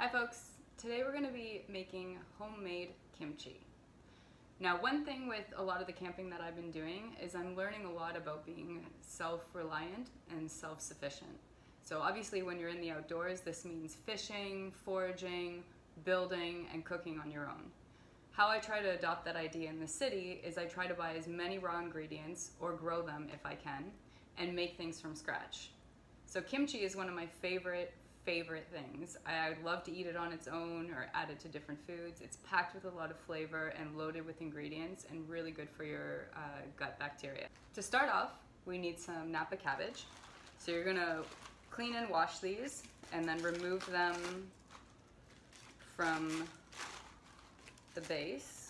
Hi folks, today we're going to be making homemade kimchi. Now one thing with a lot of the camping that I've been doing is I'm learning a lot about being self-reliant and self-sufficient. So obviously when you're in the outdoors, this means fishing, foraging, building, and cooking on your own. How I try to adopt that idea in the city is I try to buy as many raw ingredients or grow them if I can and make things from scratch. So kimchi is one of my favorite things. I love to eat it on its own or add it to different foods. It's packed with a lot of flavor and loaded with ingredients and really good for your gut bacteria. To start off, we need some Napa cabbage. So you're gonna clean and wash these and then remove them from the base.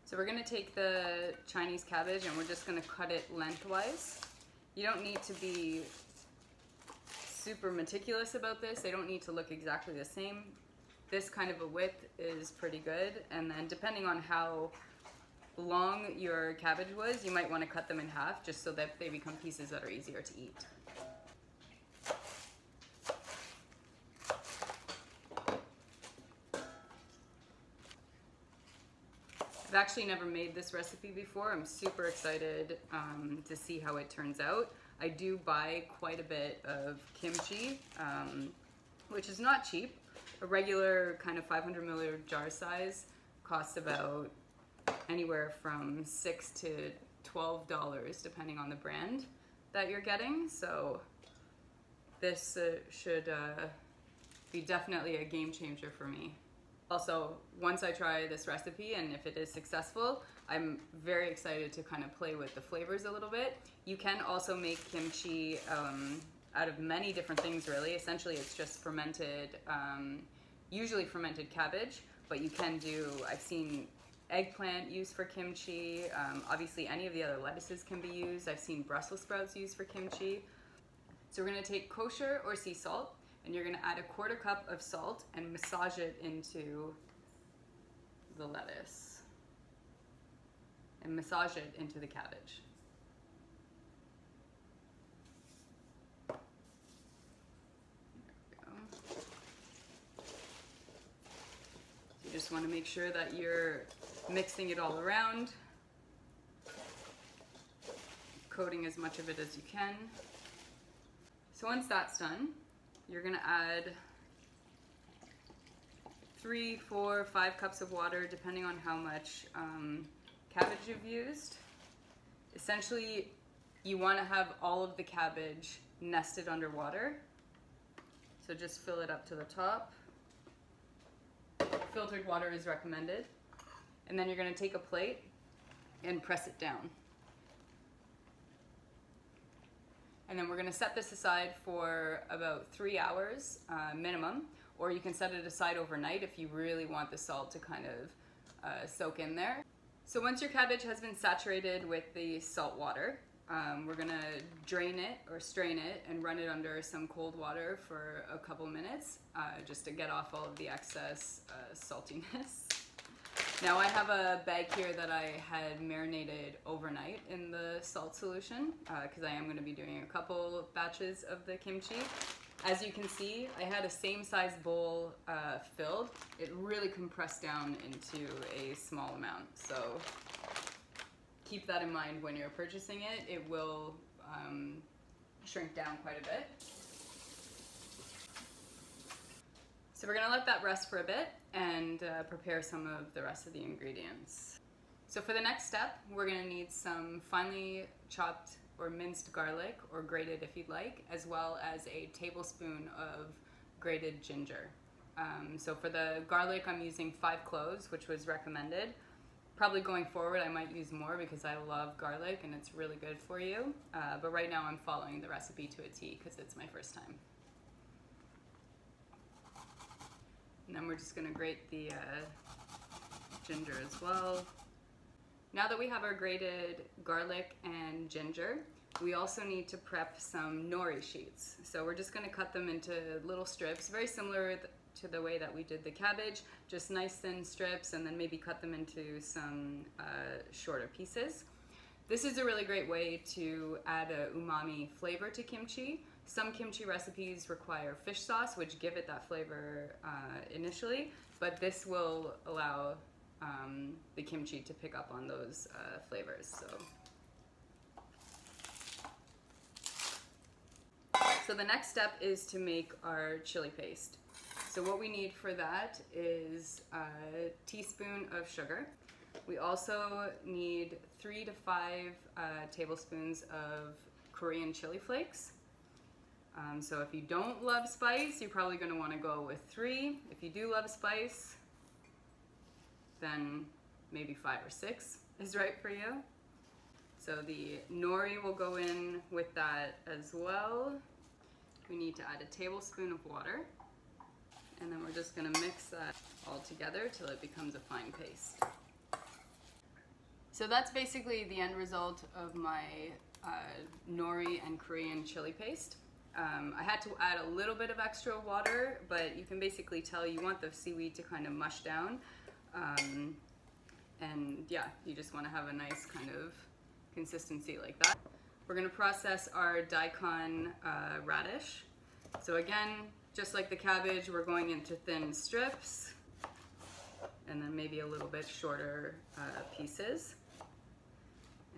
So we're gonna take the Chinese cabbage and we're just gonna cut it lengthwise. You don't need to be super meticulous about this. They don't need to look exactly the same. This kind of a width is pretty good. And then depending on how long your cabbage was, you might wanna cut them in half just so that they become pieces that are easier to eat. I've actually never made this recipe before. I'm super excited to see how it turns out. I do buy quite a bit of kimchi, which is not cheap. A regular kind of 500 milliliter jar size costs about anywhere from $6 to $12 depending on the brand that you're getting. So this should be definitely a game changer for me. Also, once I try this recipe and if it is successful, I'm very excited to kind of play with the flavors a little bit. You can also make kimchi out of many different things really. Essentially it's just fermented, usually fermented cabbage, but you can do, I've seen eggplant used for kimchi. Obviously any of the other lettuces can be used. I've seen Brussels sprouts used for kimchi. So we're gonna take kosher or sea salt, and you're gonna add a 1/4 cup of salt and massage it into the lettuce. And massage it into the cabbage. There we go. You just wanna make sure that you're mixing it all around, coating as much of it as you can. So once that's done, you're gonna add 3, 4, 5 cups of water, depending on how much cabbage you've used. Essentially, you wanna have all of the cabbage nested underwater. So just fill it up to the top. Filtered water is recommended. And then you're gonna take a plate and press it down. And then we're gonna set this aside for about 3 hours minimum, or you can set it aside overnight if you really want the salt to kind of soak in there. So once your cabbage has been saturated with the salt water, we're gonna drain it or strain it and run it under some cold water for a couple minutes just to get off all of the excess saltiness. Now I have a bag here that I had marinated overnight in the salt solution because I am going to be doing a couple batches of the kimchi. As you can see, I had a same size bowl filled. It really compressed down into a small amount. So keep that in mind when you're purchasing it. It will shrink down quite a bit. So we're gonna let that rest for a bit and prepare some of the rest of the ingredients. So for the next step, we're gonna need some finely chopped or minced garlic, or grated if you'd like, as well as a tablespoon of grated ginger. So for the garlic, I'm using 5 cloves, which was recommended. Probably going forward, I might use more because I love garlic and it's really good for you. But right now I'm following the recipe to a T because it's my first time. And then we're just gonna grate the ginger as well. Now that we have our grated garlic and ginger, we also need to prep some nori sheets. So we're just gonna cut them into little strips, very similar to the way that we did the cabbage, just nice thin strips, and then maybe cut them into some shorter pieces. This is a really great way to add a umami flavor to kimchi. Some kimchi recipes require fish sauce, which give it that flavor initially, but this will allow the kimchi to pick up on those flavors. So the next step is to make our chili paste. So what we need for that is a teaspoon of sugar. We also need 3 to 5 tablespoons of Korean chili flakes. So if you don't love spice, you're probably going to want to go with 3. If you do love spice, then maybe 5 or 6 is right for you. So the nori will go in with that as well. We need to add a tablespoon of water, and then we're just going to mix that all together till it becomes a fine paste. So that's basically the end result of my nori and Korean chili paste. I had to add a little bit of extra water, but you can basically tell you want the seaweed to kind of mush down. And yeah, you just want to have a nice kind of consistency like that. We're going to process our daikon radish. So again, just like the cabbage, we're going into thin strips and then maybe a little bit shorter pieces.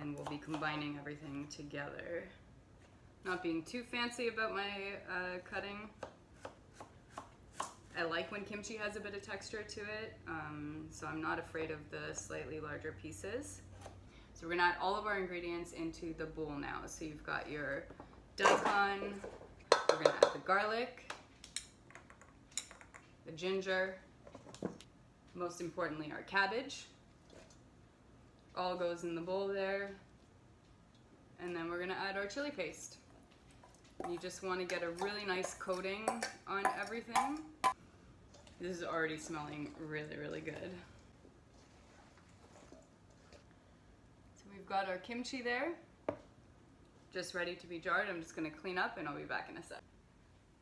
And we'll be combining everything together. Not being too fancy about my cutting. I like when kimchi has a bit of texture to it, so I'm not afraid of the slightly larger pieces. So we're gonna add all of our ingredients into the bowl now. So you've got your daikon, we're gonna add the garlic, the ginger, most importantly our cabbage. All goes in the bowl there. And then we're gonna add our chili paste. You just wanna get a really nice coating on everything. This is already smelling really, really good. We've got our kimchi there, just ready to be jarred. I'm just going to clean up and I'll be back in a sec.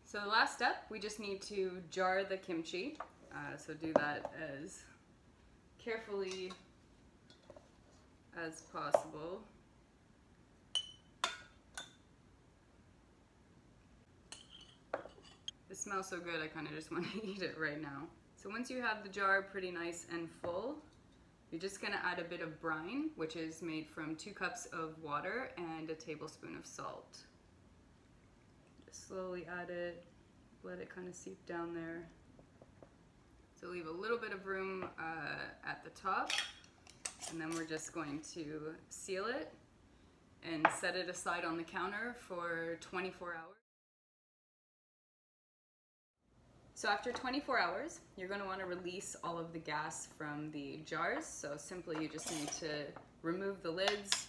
So the last step, we just need to jar the kimchi. So do that as carefully as possible. This smells so good, I kind of just want to eat it right now. So once you have the jar pretty nice and full, you're just going to add a bit of brine, which is made from 2 cups of water and a tablespoon of salt. Just slowly add it, let it kind of seep down there. So leave a little bit of room at the top, and then we're just going to seal it and set it aside on the counter for 24 hours. So after 24 hours, you're going to want to release all of the gas from the jars. So simply you just need to remove the lids,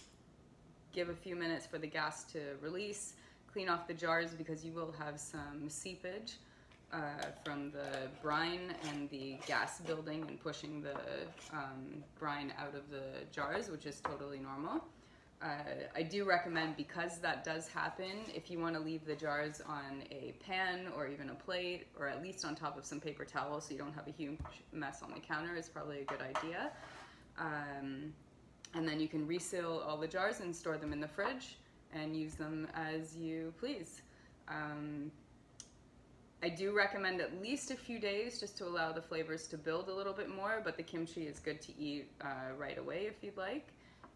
give a few minutes for the gas to release, clean off the jars because you will have some seepage from the brine and the gas building and pushing the brine out of the jars, which is totally normal. I do recommend, because that does happen, if you want to leave the jars on a pan or even a plate, or at least on top of some paper towel so you don't have a huge mess on the counter, is probably a good idea. And then you can reseal all the jars and store them in the fridge and use them as you please. I do recommend at least a few days just to allow the flavors to build a little bit more, but the kimchi is good to eat right away if you'd like.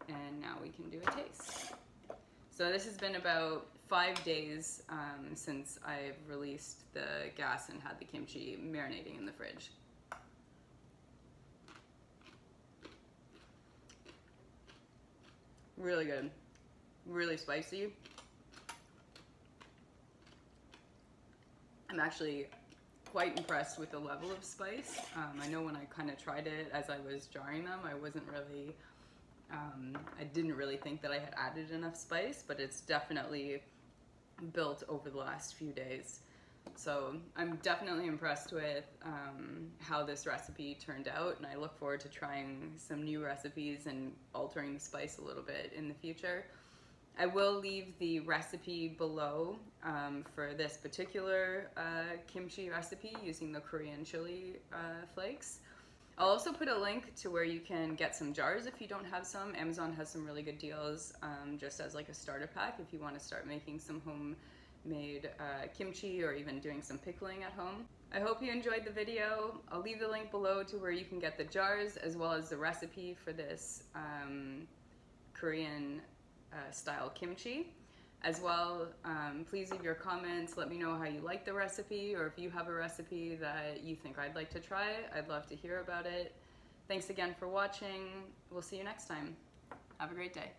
And now we can do a taste. So this has been about 5 days since I've released the gas and had the kimchi marinating in the fridge. Really good, really spicy. I'm actually quite impressed with the level of spice. I know when I kind of tried it as I was jarring them, I wasn't really I didn't really think that I had added enough spice, but it's definitely built over the last few days. So I'm definitely impressed with how this recipe turned out, and I look forward to trying some new recipes and altering the spice a little bit in the future. I will leave the recipe below for this particular kimchi recipe using the Korean chili flakes. I'll also put a link to where you can get some jars if you don't have some. Amazon has some really good deals just as like a starter pack if you want to start making some homemade kimchi or even doing some pickling at home. I hope you enjoyed the video. I'll leave the link below to where you can get the jars as well as the recipe for this Korean style kimchi. As well, please leave your comments, let me know how you like the recipe, or if you have a recipe that you think I'd like to try, I'd love to hear about it. Thanks again for watching. We'll see you next time. Have a great day.